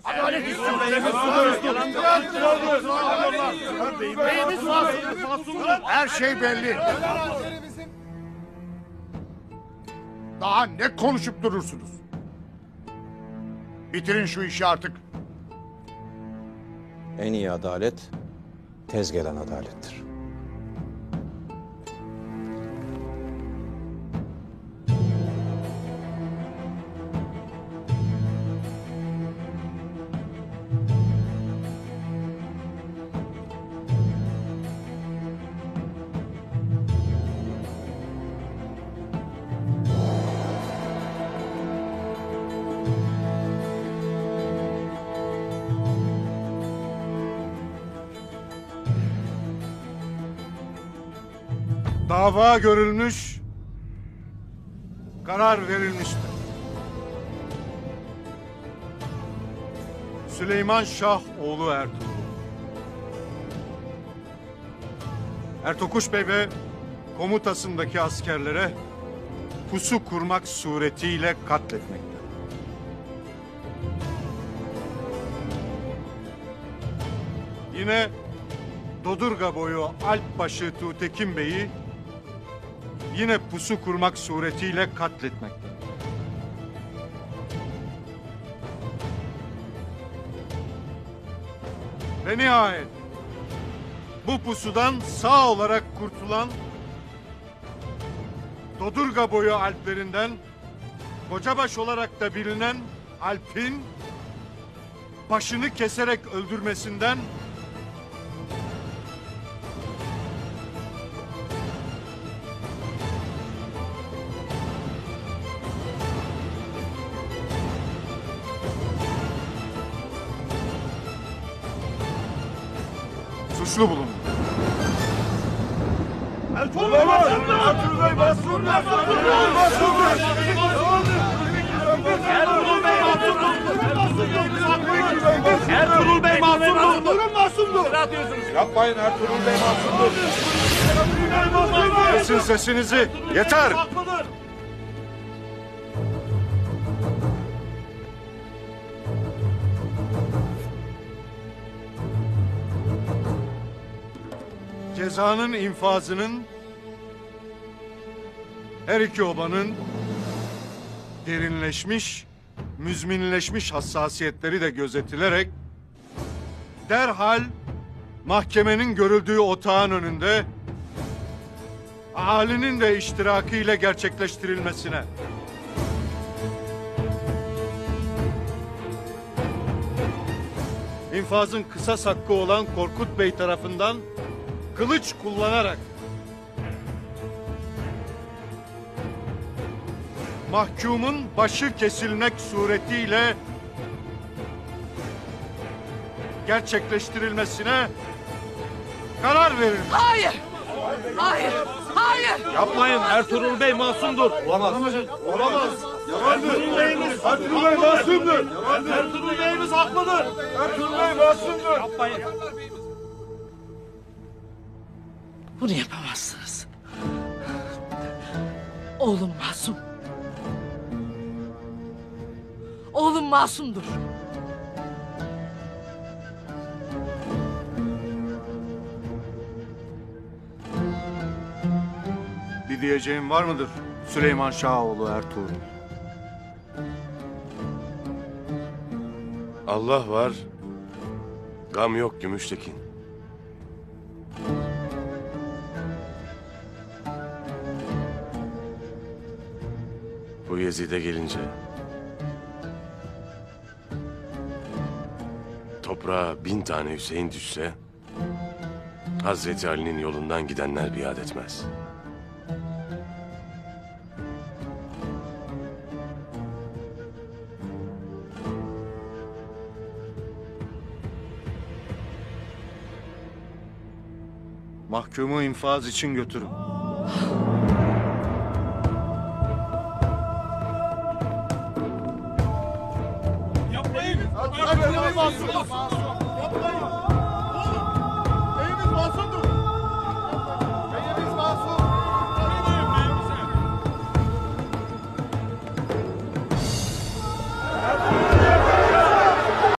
Adalet istiyoruz. Beyimiz masumdur. Her şey belli. Daha ne konuşup durursunuz? Bitirin şu işi artık. En iyi adalet tez gelen adalettir. Dava görülmüş, karar verilmiştir. Süleyman Şah oğlu Ertuğrul. Ertokuş Bey ve komutasındaki askerlere pusu kurmak suretiyle katletmekte. Yine Dodurga boyu Alpbaşı Tuğtekin Bey'i yine pusu kurmak suretiyle katletmekte. Ve nihayet bu pusudan sağ olarak kurtulan Dodurga boyu Alplerinden Kocabaş olarak da bilinen Alp'in başını keserek öldürmesinden suçlu bulundu. Ertuğrul Bey masumdur. Ertuğrul Bey masumdur. Ertuğrul Bey masumdur. Ertuğrul Bey masumdur. Durun masumdur. Yapmayın, Ertuğrul Bey masumdur. Kesin sesinizi. Yeter. Cezanın infazının her iki obanın derinleşmiş, müzminleşmiş hassasiyetleri de gözetilerek derhal mahkemenin görüldüğü otağın önünde ahalinin de iştirakiyle gerçekleştirilmesine, infazın kısas hakkı olan Korkut Bey tarafından kılıç kullanarak mahkumun başı kesilmek suretiyle gerçekleştirilmesine karar verildi. Hayır! Hayır! Hayır! Yapmayın, Ertuğrul Bey masumdur. Olamaz. Olamaz. Ertuğrul Bey'imiz masumdur. Ertuğrul Bey'imiz haklıdır. Ertuğrul Bey masumdur. Yapmayın. Bunu yapamazsınız. Oğlum masum. Oğlum masumdur. Bir diyeceğin var mıdır Süleyman Şahoğlu Ertuğrul? Allah var, gam yok Gümüştekin. Bu Yezid'e gelince toprağa 1000 tane Hüseyin düşse Hazreti Ali'nin yolundan gidenler biat etmez. Mahkumu infaz için götürün. Yapmayın. Ertuğrul Bey masum. Yapmayın.